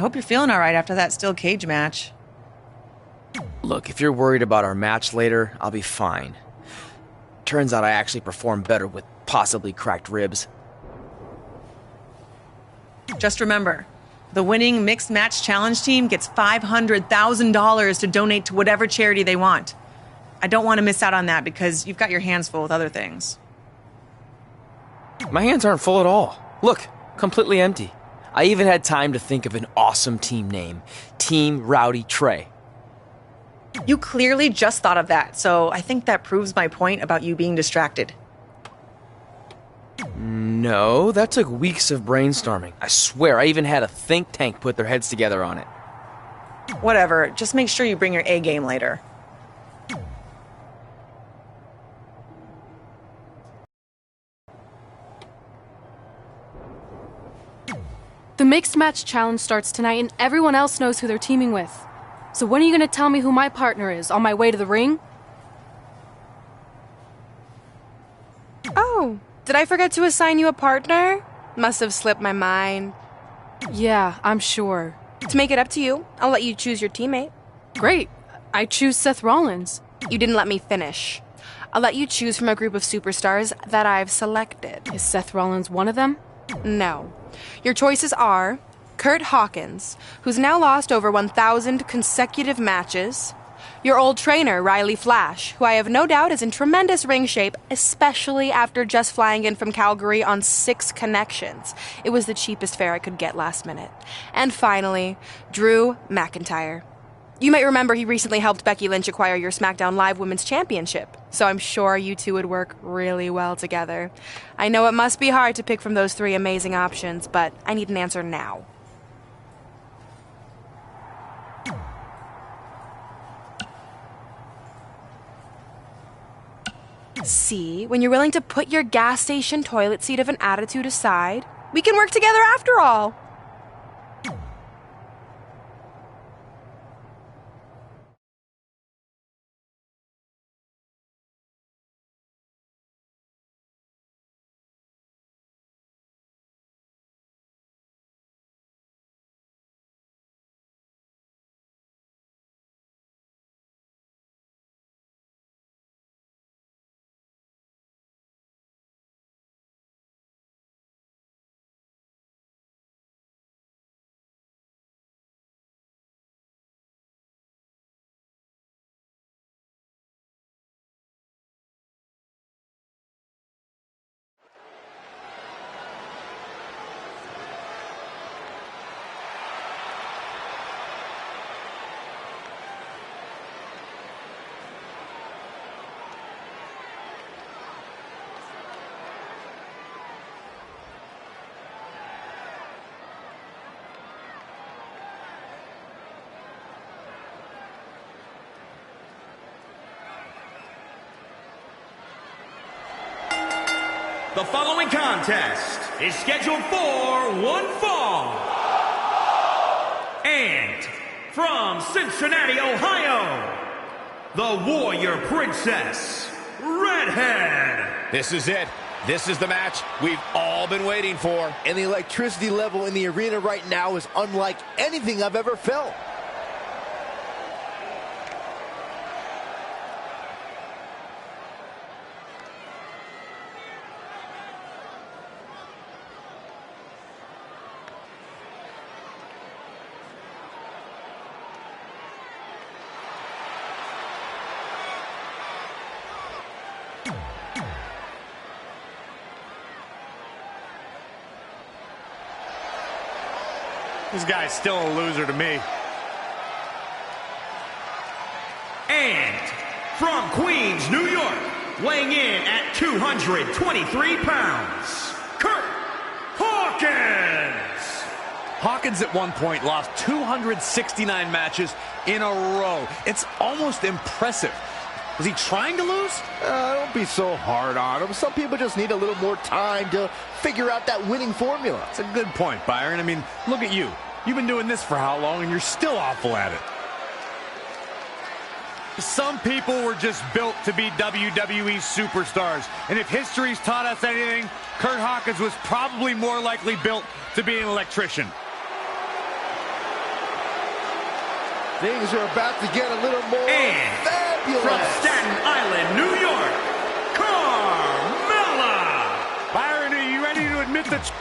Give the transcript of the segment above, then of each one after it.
hope you're feeling all right after that steel cage match. Look, if you're worried about our match later, I'll be fine. Turns out I actually perform better with possibly cracked ribs. Just remember, the winning mixed match challenge team gets $500,000 to donate to whatever charity they want. I don't want to miss out on that because you've got your hands full with other things. My hands aren't full at all. Look, completely empty. I even had time to think of an awesome team name. Team Rowdy Trey. You clearly just thought of that, so I think that proves my point about you being distracted. No, that took weeks of brainstorming. I swear, I even had a think tank put their heads together on it. Whatever, just make sure you bring your A game later. The mixed match challenge starts tonight and everyone else knows who they're teaming with. So when are you gonna tell me who my partner is on my way to the ring? Oh, did I forget to assign you a partner? Must have slipped my mind. Yeah, I'm sure. To make it up to you, I'll let you choose your teammate. Great. I choose Seth Rollins. You didn't let me finish. I'll let you choose from a group of superstars that I've selected. Is Seth Rollins one of them? No. Your choices are Kurt Hawkins, who's now lost over 1,000 consecutive matches. Your old trainer, Riley Flash, who I have no doubt is in tremendous ring shape, especially after just flying in from Calgary on 6 connections. It was the cheapest fare I could get last minute. And finally, Drew McIntyre. You might remember he recently helped Becky Lynch acquire your SmackDown Live Women's Championship, so I'm sure you two would work really well together. I know it must be hard to pick from those 3 amazing options, but I need an answer now. See, when you're willing to put your gas station toilet seat of an attitude aside, we can work together after all. The following contest is scheduled for one fall. And from Cincinnati, Ohio, the Warrior Princess, Redhead. This is it. This is the match we've all been waiting for. And the electricity level in the arena right now is unlike anything I've ever felt. This guy's still a loser to me. And from Queens, New York, weighing in at 223 pounds, Kurt Hawkins. Hawkins at one point lost 269 matches in a row. It's almost impressive. Was he trying to lose? Don't be so hard on him. Some people just need a little more time to figure out that winning formula. That's a good point, Byron. I mean, look at you. You've been doing this for how long, and you're still awful at it. Some people were just built to be WWE superstars. And if history's taught us anything, Kurt Hawkins was probably more likely built to be an electrician. Things are about to get a little more fabulous. From Staten Island, New York, Carmella. Byron, are you ready to admit that?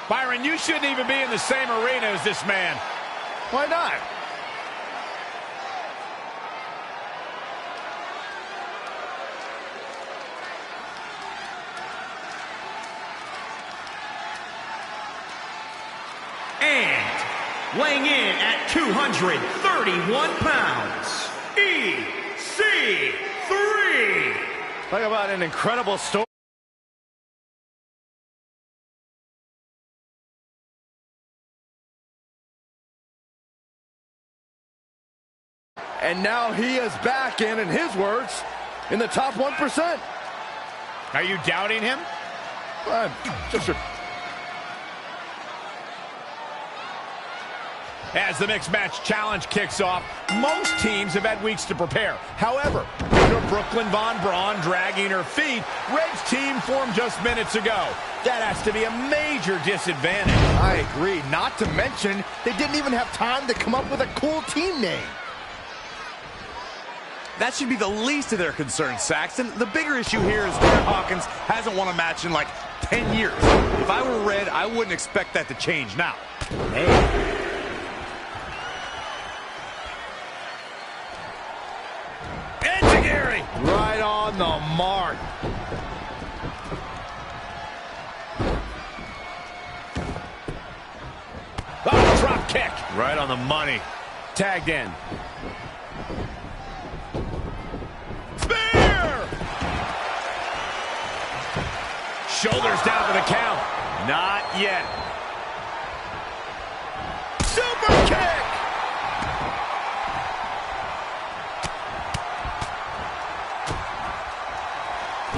Byron, you shouldn't even be in the same arena as this man. Why not? And weighing in at 231 pounds, EC3. Talk about an incredible story. And now he is back in his words, in the top 1%. Are you doubting him? As the mixed match challenge kicks off, most teams have had weeks to prepare. However, due to Brooklyn Von Braun dragging her feet, Red's team formed just minutes ago. That has to be a major disadvantage. I agree. Not to mention, they didn't even have time to come up with a cool team name. That should be the least of their concerns, Saxton. The bigger issue here is Kurt Hawkins hasn't won a match in like 10 years. If I were Red, I wouldn't expect that to change now. Hey. Right on the mark. Oh, drop kick. Right on the money. Tagged in. Spear! Shoulders down for the count. Not yet. Super kick!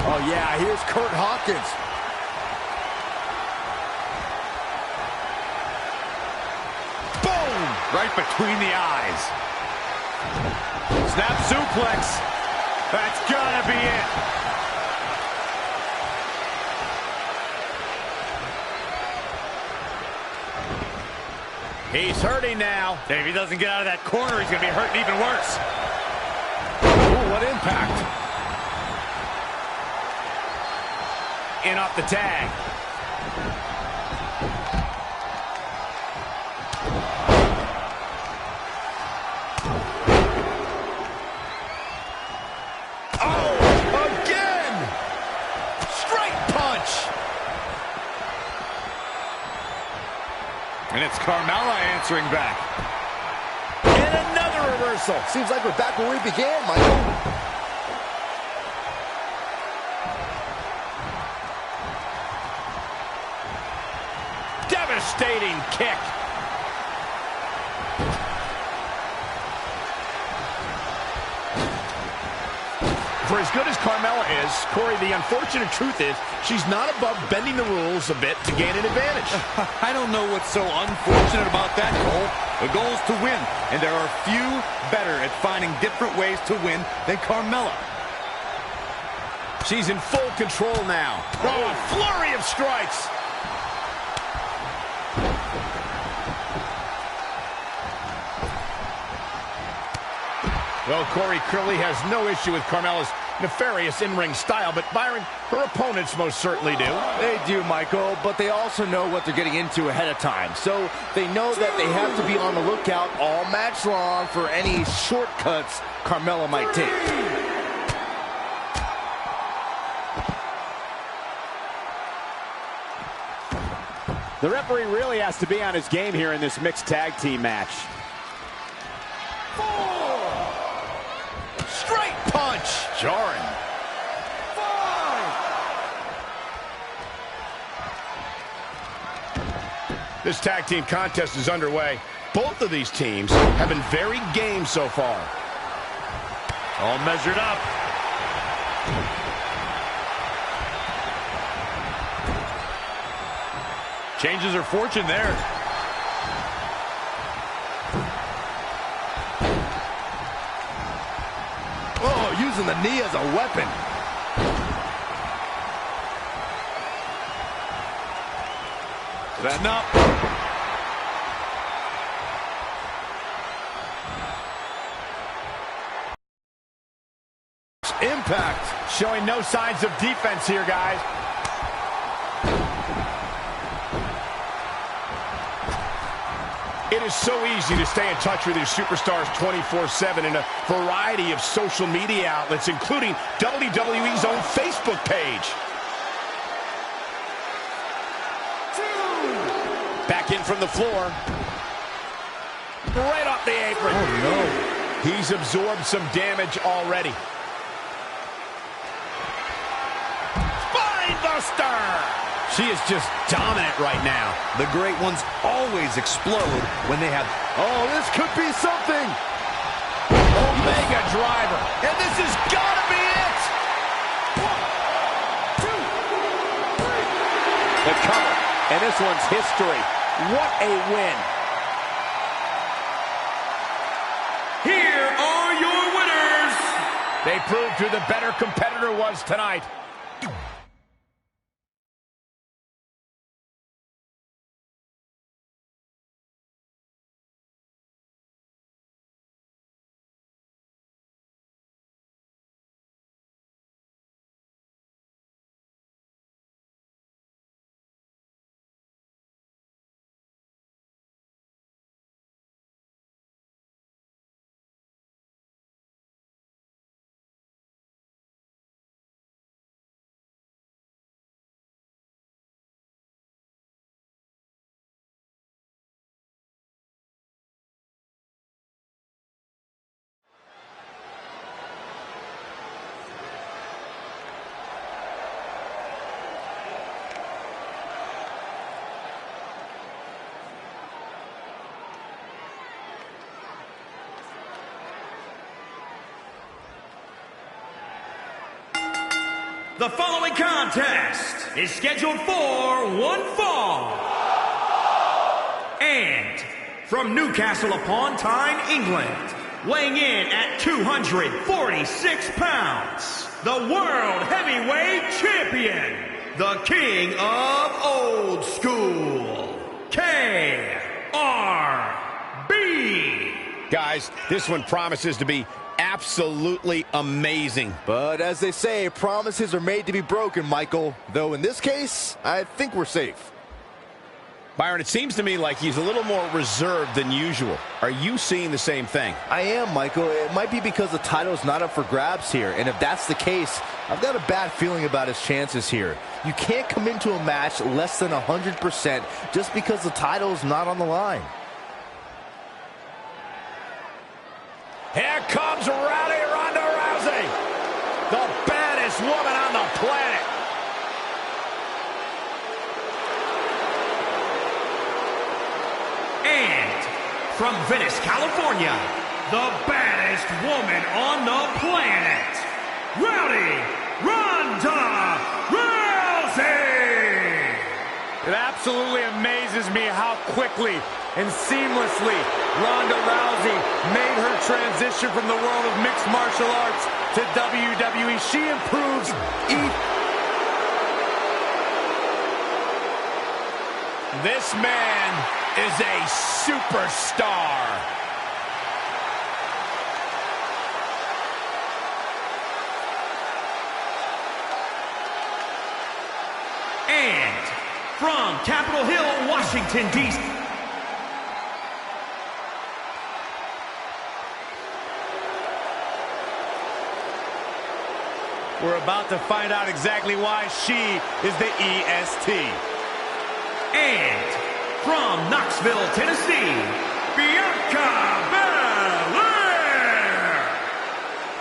Oh, yeah, here's Kurt Hawkins. Boom! Right between the eyes. Snap suplex. That's gotta be it. He's hurting now. If he doesn't get out of that corner, he's gonna be hurting even worse. Ooh, what impact. In off the tag. Oh, again! Straight punch! And it's Carmella answering back. And another reversal. Seems like we're back where we began, Michael. Devastating kick. For as good as Carmella is, Corey, the unfortunate truth is she's not above bending the rules a bit to gain an advantage. I don't know what's so unfortunate about that, Cole. The goal is to win, and there are few better at finding different ways to win than Carmella. She's in full control now. Oh, a flurry of strikes. Well, Corey Curley has no issue with Carmella's nefarious in-ring style, but Byron, her opponents most certainly do. They do, Michael, but they also know what they're getting into ahead of time. So they know that they have to be on the lookout all match long for any shortcuts Carmella might take. The referee really has to be on his game here in this mixed tag team match. Straight punch! Jarring. 5! This tag team contest is underway. Both of these teams have been very game so far. All measured up. Changes her fortune there. Oh, using the knee as a weapon. Setting up. Impact. Showing no signs of defense here, guys. It is so easy to stay in touch with your superstars 24/7 in a variety of social media outlets, including WWE's own Facebook page. Back in from the floor. Right off the apron. Oh, no. He's absorbed some damage already. Spinebuster! She is just dominant right now. The great ones always explode when they have... Oh, this could be something! Omega driver. And this has got to be it! 1, 2, 3. The cover. And this one's history. What a win. Here are your winners. They proved who the better competitor was tonight. The following contest is scheduled for one fall. And from Newcastle upon Tyne, England, weighing in at 246 pounds, the World Heavyweight Champion, the King of Old School, KapilRB. Guys, this one promises to be absolutely amazing. But as they say, promises are made to be broken, Michael. Though in this case, I think we're safe. Byron, it seems to me like he's a little more reserved than usual. Are you seeing the same thing? I am, Michael. It might be because the title's not up for grabs here. And if that's the case, I've got a bad feeling about his chances here. You can't come into a match less than 100% just because the title's not on the line. Here comes Rowdy Ronda Rousey, the baddest woman on the planet. And from Venice, California, the baddest woman on the planet, Rowdy Ronda Rousey. It absolutely amazes me how quickly and seamlessly Ronda Rousey made her transition from the world of mixed martial arts to WWE. She improves each. This man is a superstar. And from Capitol Hill, Washington, D.C. We're about to find out exactly why she is the EST. And from Knoxville, Tennessee, Bianca Belair.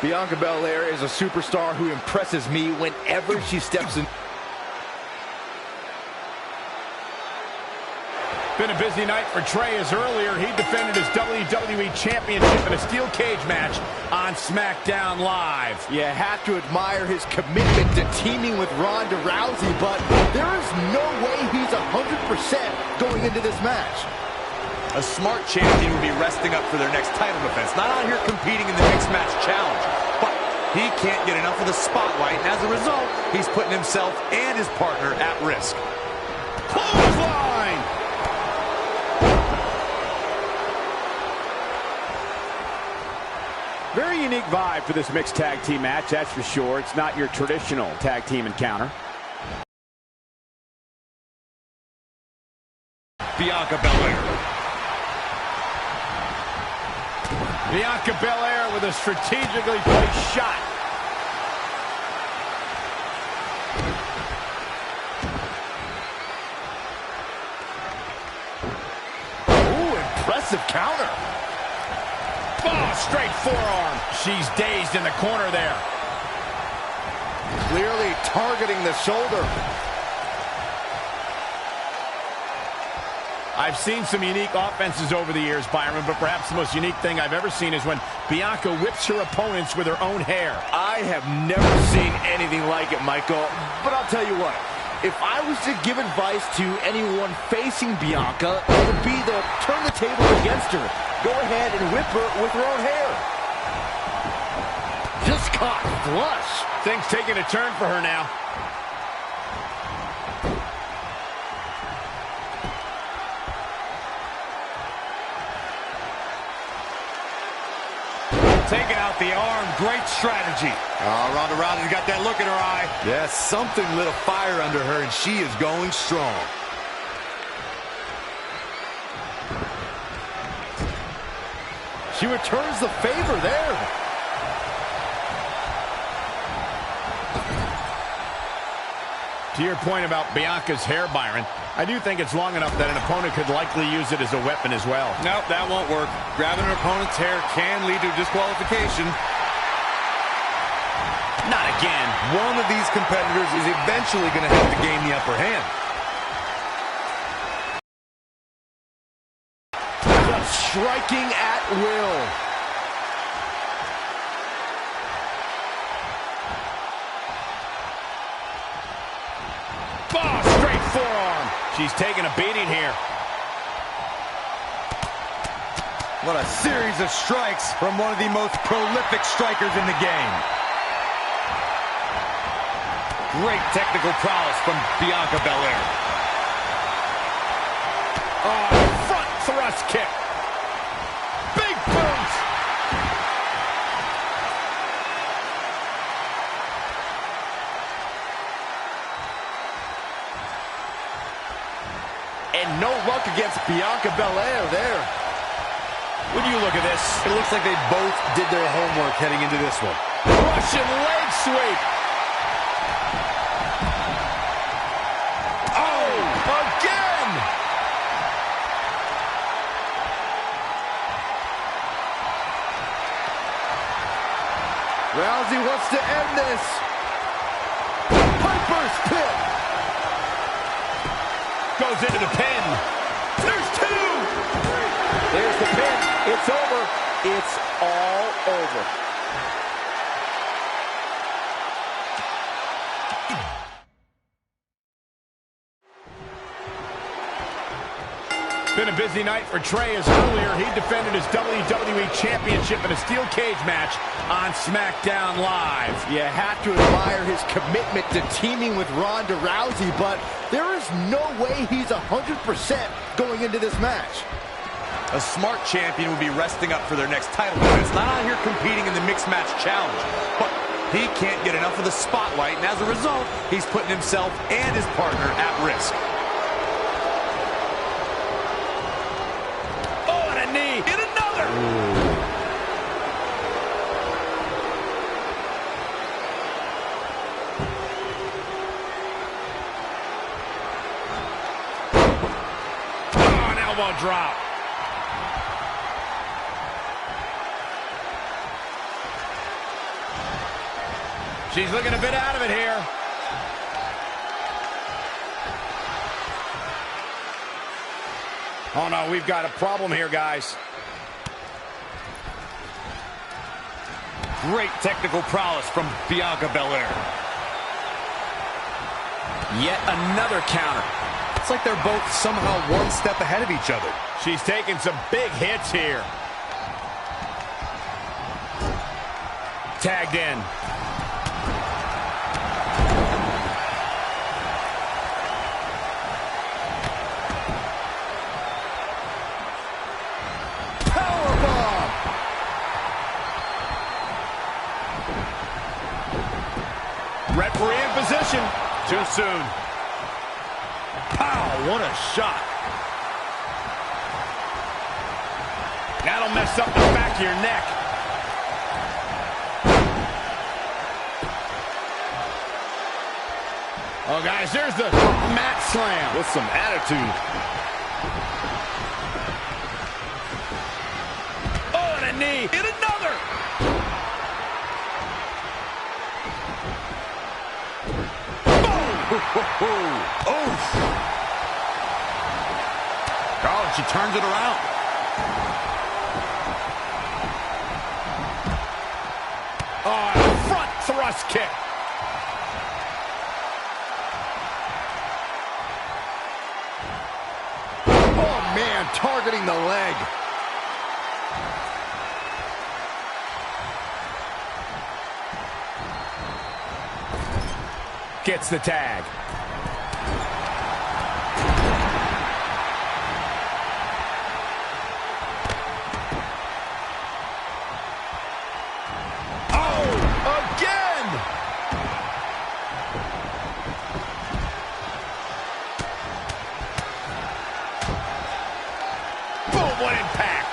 Bianca Belair is a superstar who impresses me whenever she steps in. Been a busy night for Trey, as earlier he defended his WWE Championship in a steel cage match on SmackDown Live. You have to admire his commitment to teaming with Ronda Rousey, but there is no way he's 100% going into this match. A smart champion would be resting up for their next title defense, not out here competing in the mixed match challenge. But he can't get enough of the spotlight, and as a result, he's putting himself and his partner at risk. Clothesline! Very unique vibe for this mixed tag team match, that's for sure. It's not your traditional tag team encounter. Bianca Belair. Bianca Belair with a strategically placed shot. Ooh, impressive counter. Oh, straight forearm. She's dazed in the corner there. Clearly targeting the shoulder. I've seen some unique offenses over the years, Byron, but perhaps the most unique thing I've ever seen is when Bianca whips her opponents with her own hair. I have never seen anything like it, Michael. But I'll tell you what, if I was to give advice to anyone facing Bianca, it would be to turn the table against her. Go ahead and whip her with her own hair. Just caught flush. Things taking a turn for her now. Taking out the arm, great strategy. Oh, Ronda Rousey's got that look in her eye. Yes, something lit a fire under her, and she is going strong. She returns the favor there. To your point about Bianca's hair, Byron, I do think it's long enough that an opponent could likely use it as a weapon as well. Nope, that won't work. Grabbing an opponent's hair can lead to disqualification. Not again. One of these competitors is eventually going to have to gain the upper hand. Just striking at will. Oh, straight forearm. She's taking a beating here. What a series of strikes from one of the most prolific strikers in the game. Great technical prowess from Bianca Belair. Oh, front thrust kick. Big boot. And no luck against Bianca Belair there. When you look at this, It looks like they both did their homework heading into this one. Russian leg sweep. Oh, again. Rousey wants to end this. Piper's pit. Goes into the pin. There's two. There's the pin. It's over. It's all over. Been a busy night for Trey, as earlier he defended his WWE Championship in a steel cage match on SmackDown Live. You have to admire his commitment to teaming with Ronda Rousey, but there is no way he's 100% going into this match. A smart champion would be resting up for their next title defense, not out here competing in the mixed match challenge. But he can't get enough of the spotlight, and as a result, he's putting himself and his partner at risk. Oh, and a knee. And another. Oh, an elbow drop. She's looking a bit out of it here. Oh, no, we've got a problem here, guys. Great technical prowess from Bianca Belair. Yet another counter. It's like they're both somehow one step ahead of each other. She's taking some big hits here. Tagged in. Powerbomb. Referee in position. Too soon. Pow, what a shot. That'll mess up the back of your neck. Oh, guys, there's the mat slam. With some attitude. Oh, and a knee. And another. Oh, and she turns it around. Oh, front thrust kick. Oh, man, targeting the leg. Gets the tag. Oh, again! Boom, what impact!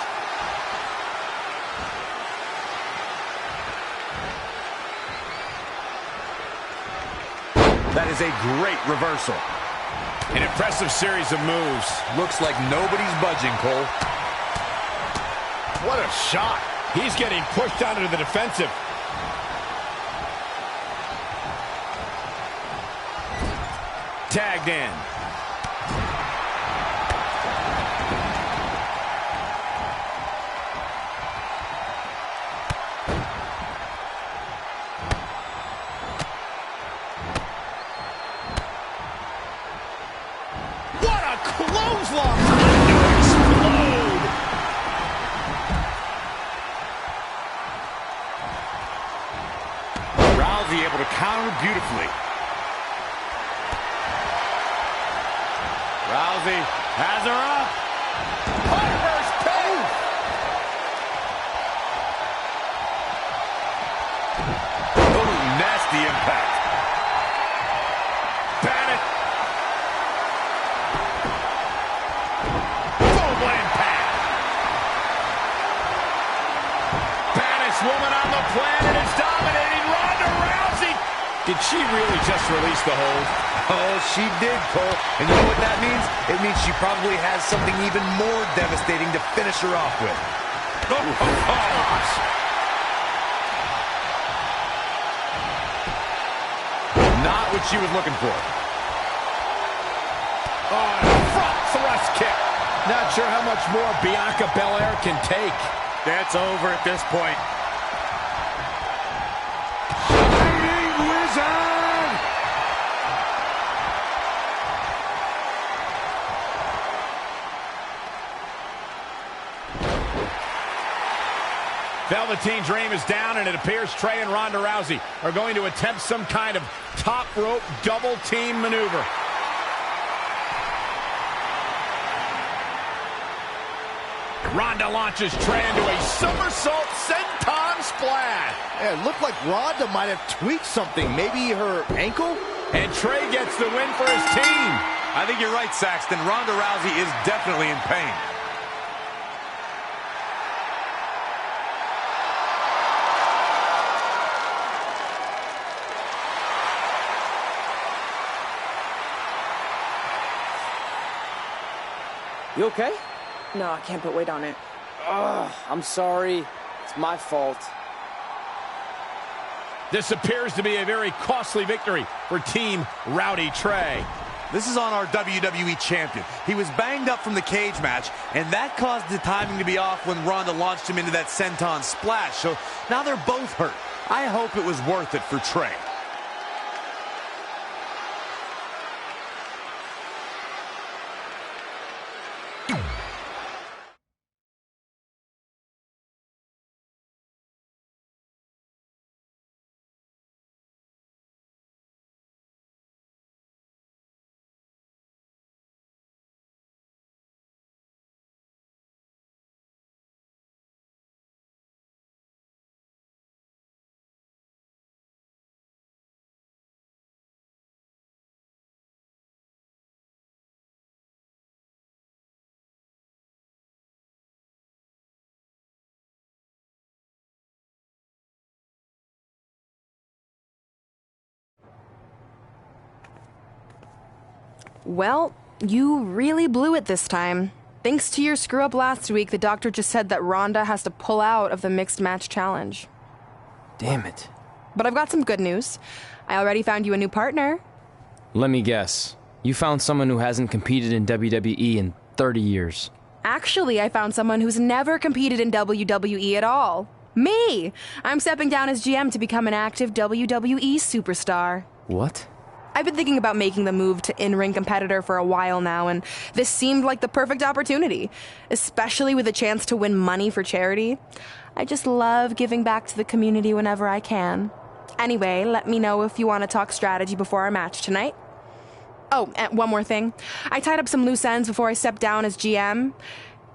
That is a great reversal. An impressive series of moves. Looks like nobody's budging, Cole. What a shot. He's getting pushed out into the defensive. Tagged in. What a clothesline! Explode! Rousey able to counter beautifully. Rousey has her up. Piper's pin! Oh, nasty impact. Bennett. Boom, what impact! Baddest woman on the planet is dominating Ronda Rousey. Did she really just release the hold? Oh, she did, Cole. And you know what that means? It means she probably has something even more devastating to finish her off with. Oh, gosh. Not what she was looking for. Oh, front thrust kick. Not sure how much more Bianca Belair can take. That's over at this point. Shining Wizard! Velveteen Dream is down, and it appears Trey and Ronda Rousey are going to attempt some kind of top rope double team maneuver. Ronda launches Trey into a somersault senton splash. Yeah, it looked like Ronda might have tweaked something. Maybe her ankle? And Trey gets the win for his team. I think you're right, Saxton. Ronda Rousey is definitely in pain. You okay? No, I can't put weight on it. Ugh, I'm sorry. It's my fault. This appears to be a very costly victory for Team Rowdy Trey. This is on our WWE champion. He was banged up from the cage match, and that caused the timing to be off when Ronda launched him into that senton splash. So now they're both hurt. I hope it was worth it for Trey. Well, you really blew it this time. Thanks to your screw-up last week, the doctor just said that Ronda has to pull out of the Mixed Match Challenge. Damn it. But I've got some good news. I already found you a new partner. Let me guess. You found someone who hasn't competed in WWE in 30 years. Actually, I found someone who's never competed in WWE at all. Me! I'm stepping down as GM to become an active WWE superstar. What? I've been thinking about making the move to in-ring competitor for a while now, and this seemed like the perfect opportunity, especially with a chance to win money for charity. I just love giving back to the community whenever I can. Anyway, let me know if you want to talk strategy before our match tonight. Oh, and one more thing. I tied up some loose ends before I stepped down as GM.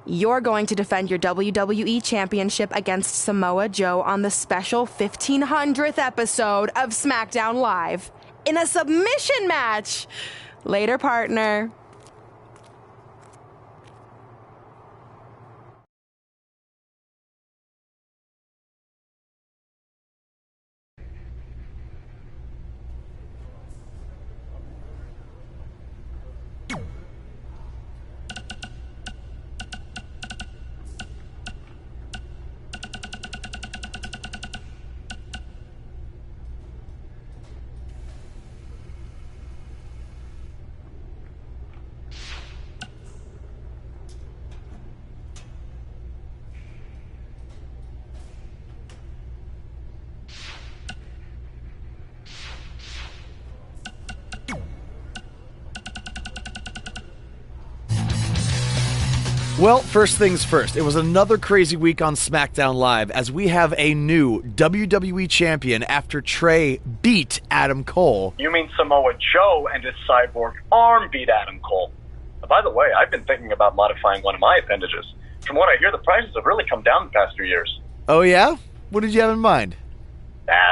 You're going to defend your WWE Championship against Samoa Joe on the special 1500th episode of SmackDown Live in a submission match. Later, partner. Well, first things first, it was another crazy week on SmackDown Live as we have a new WWE champion after Trey beat Adam Cole. You mean Samoa Joe and his cyborg arm beat Adam Cole? By the way, I've been thinking about modifying one of my appendages. From what I hear, the prices have really come down the past few years. Oh yeah? What did you have in mind?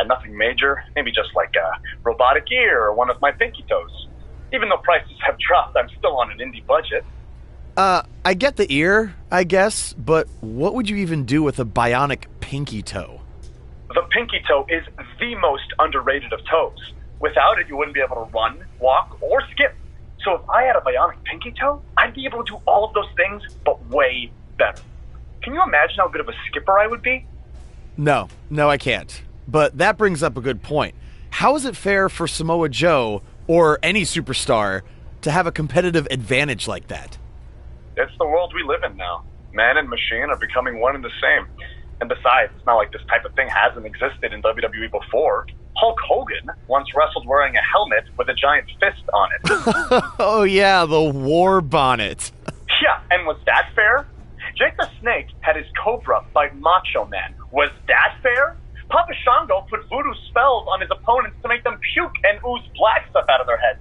Nothing major. Maybe just like a robotic ear or one of my pinky toes. Even though prices have dropped, I'm still on an indie budget. I get the ear, I guess, but what would you even do with a bionic pinky toe? The pinky toe is the most underrated of toes. Without it, you wouldn't be able to run, walk, or skip. So if I had a bionic pinky toe, I'd be able to do all of those things, but way better. Can you imagine how good of a skipper I would be? No, I can't. But that brings up a good point. How is it fair for Samoa Joe, or any superstar, to have a competitive advantage like that? It's the world we live in now. Man and machine are becoming one and the same. And besides, it's not like this type of thing hasn't existed in WWE before. Hulk Hogan once wrestled wearing a helmet with a giant fist on it. Oh yeah, the war bonnet. Yeah, and was that fair? Jake the Snake had his Cobra fight Macho Man. Was that fair? Papa Shango put voodoo spells on his opponents to make them puke and ooze black stuff out of their heads.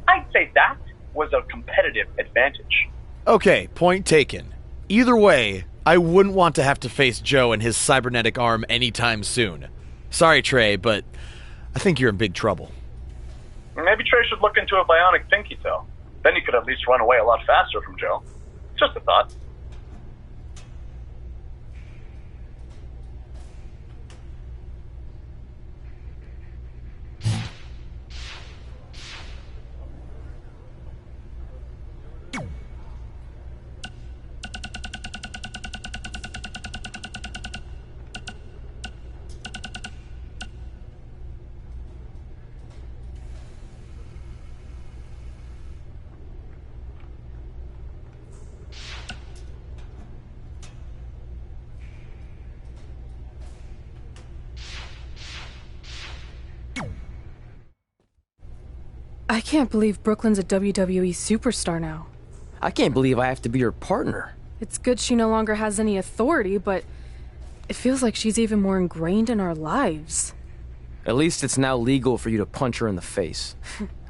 I'd say that was a competitive advantage. Okay, point taken. Either way, I wouldn't want to have to face Joe and his cybernetic arm anytime soon. Sorry, Trey, but I think you're in big trouble. Maybe Trey should look into a bionic pinky toe. Then you could at least run away a lot faster from Joe. Just a thought. I can't believe Brooklyn's a WWE superstar now. I can't believe I have to be her partner. It's good she no longer has any authority, but it feels like she's even more ingrained in our lives. At least it's now legal for you to punch her in the face.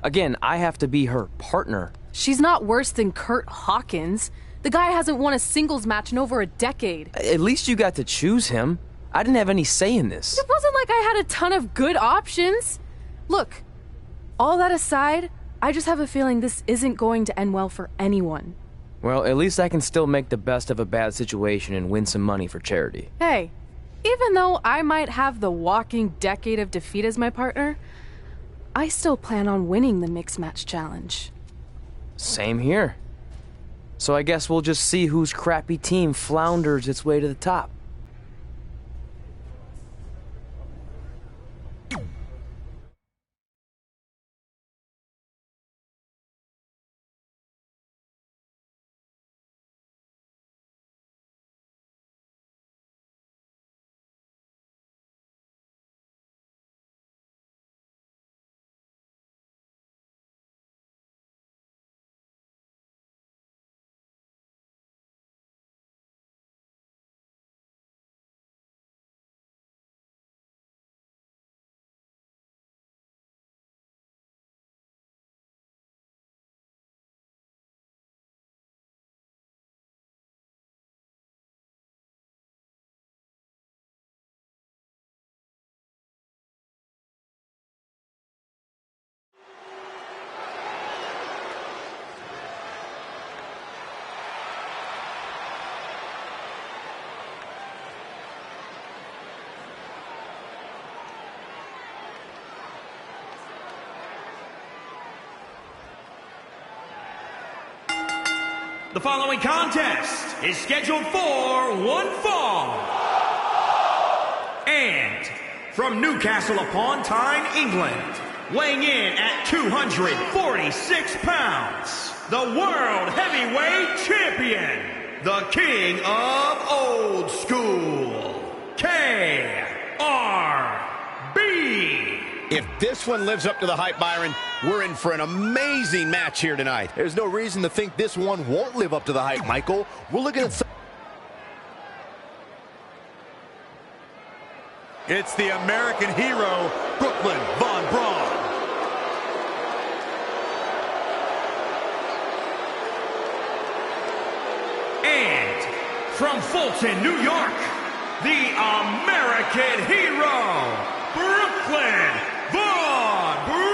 Again, I have to be her partner. She's not worse than Kurt Hawkins. The guy hasn't won a singles match in over a decade. At least you got to choose him. I didn't have any say in this. It wasn't like I had a ton of good options. Look, all that aside, I just have a feeling this isn't going to end well for anyone. Well, at least I can still make the best of a bad situation and win some money for charity. Hey, even though I might have the walking decade of defeat as my partner, I still plan on winning the Mixed Match Challenge. Same here. So I guess we'll just see whose crappy team flounders its way to the top. The following contest is scheduled for one fall. And from Newcastle upon Tyne, England, weighing in at 246 pounds, the World Heavyweight Champion, the King of Old School, KapilRB. If this one lives up to the hype, Byron, we're in for an amazing match here tonight. There's no reason to think this one won't live up to the hype, Michael. We're looking at... It's the American hero, Brooklyn Von Braun. And from Fulton, New York, the American hero, Brooklyn Von Braun.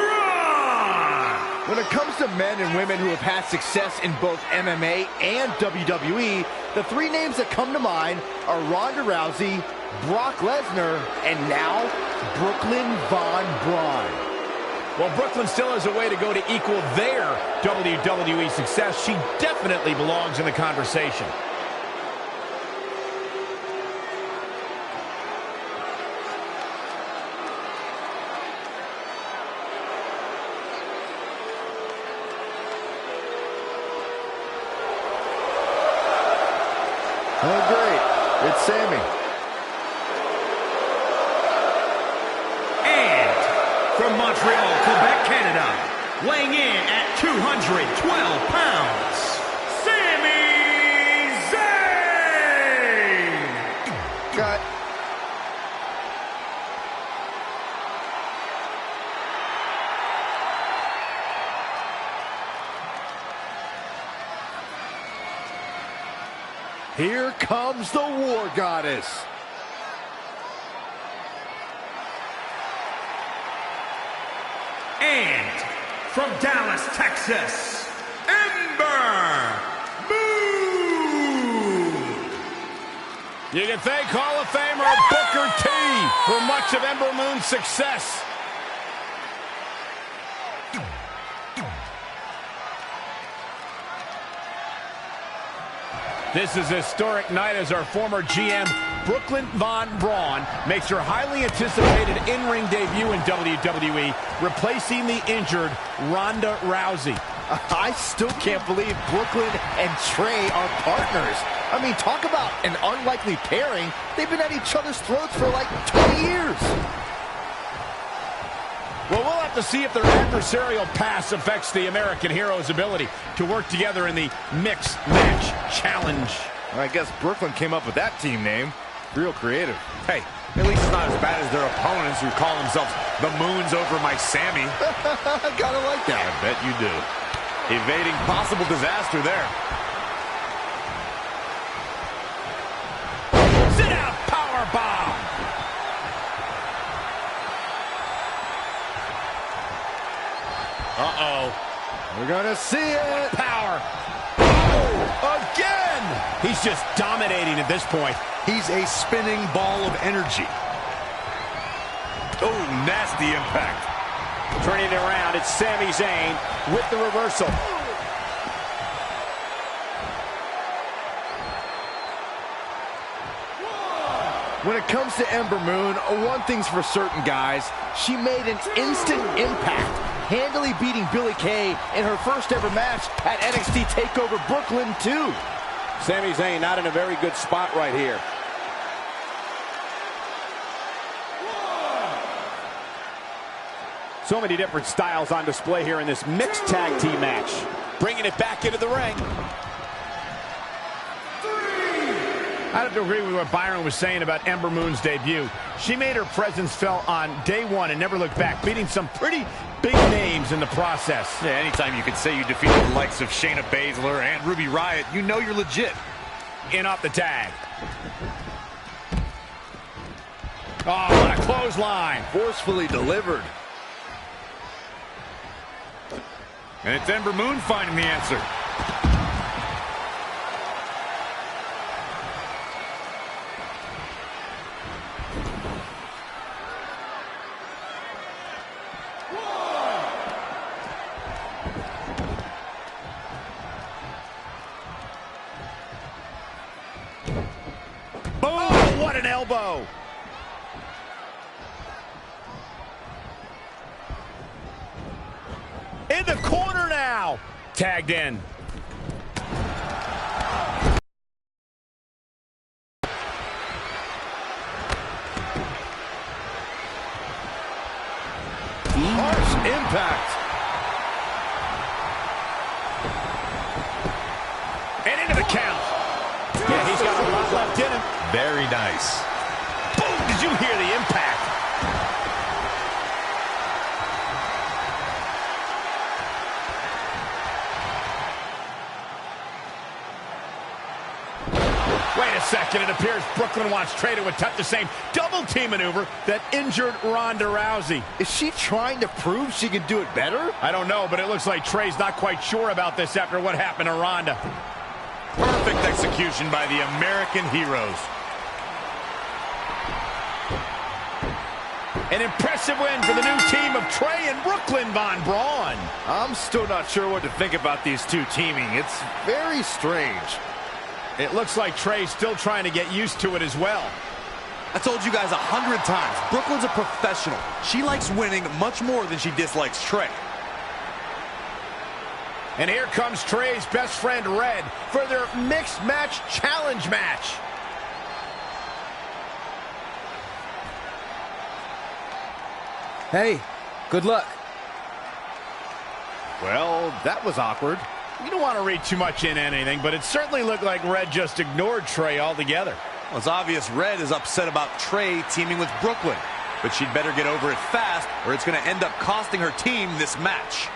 When it comes to men and women who have had success in both MMA and WWE, the three names that come to mind are Ronda Rousey, Brock Lesnar, and now Brooklyn Von Braun. Well, Brooklyn still has a way to go to equal their WWE success. She definitely belongs in the conversation. Oh, great. It's Sammy. And from Montreal, Quebec, Canada, weighing in at 212 pounds, Sami Zayn. Cut. Here comes the War Goddess. And from Dallas, Texas, Ember Moon. You can thank Hall of Famer Booker T for much of Ember Moon's success. This is a historic night as our former GM, Brooklyn Von Braun, makes her highly anticipated in-ring debut in WWE, replacing the injured Ronda Rousey. I still can't believe Brooklyn and Trey are partners. I mean, talk about an unlikely pairing. They've been at each other's throats for like 20 years. Well, we'll have to see if their adversarial pass affects the American hero's ability to work together in the Mixed Match Challenge. I guess Brooklyn came up with that team name. Real creative. Hey, at least it's not as bad as their opponents who call themselves the Moons over my Sammy. Gotta like that. I bet you do. Evading possible disaster there. Sit out, power bomb. Uh-oh. We're gonna see it. Power. Oh, again. He's just dominating at this point. He's a spinning ball of energy. Oh, nasty impact. Turning it around, it's Sami Zayn with the reversal. When it comes to Ember Moon, one thing's for certain, guys. She made an instant impact, handily beating Billie Kay in her first ever match at NXT TakeOver Brooklyn 2. Sami Zayn not in a very good spot right here. So many different styles on display here in this mixed tag team match. Bringing it back into the ring. I have to agree with what Byron was saying about Ember Moon's debut. She made her presence felt on day one and never looked back, beating some pretty big names in the process. Yeah, anytime you can say you defeated the likes of Shayna Baszler and Ruby Riott, you know you're legit. In off the tag. Oh, what a clothesline. Forcefully delivered. And it's Ember Moon finding the answer. Boom! What an elbow! In the corner now. Tagged in. Harsh impact. And into the count. Yeah, he's got a lot left in him. Very nice. Boom! Did you hear the impact? Wait a second, it appears Brooklyn wants Trey to attempt the same double team maneuver that injured Ronda Rousey. Is she trying to prove she can do it better? I don't know, but it looks like Trey's not quite sure about this after what happened to Ronda. Perfect execution by the American heroes. An impressive win for the new team of Trey and Brooklyn Von Braun. I'm still not sure what to think about these two teaming. It's very strange. It looks like Trey's still trying to get used to it as well. I told you guys 100 times, Brooklyn's a professional. She likes winning much more than she dislikes Trey. And here comes Trey's best friend, Red, for their mixed match challenge match. Hey, good luck. Well, that was awkward. You don't want to read too much into anything, but it certainly looked like Red just ignored Trey altogether. Well, it's obvious Red is upset about Trey teaming with Brooklyn, but she'd better get over it fast or it's going to end up costing her team this match.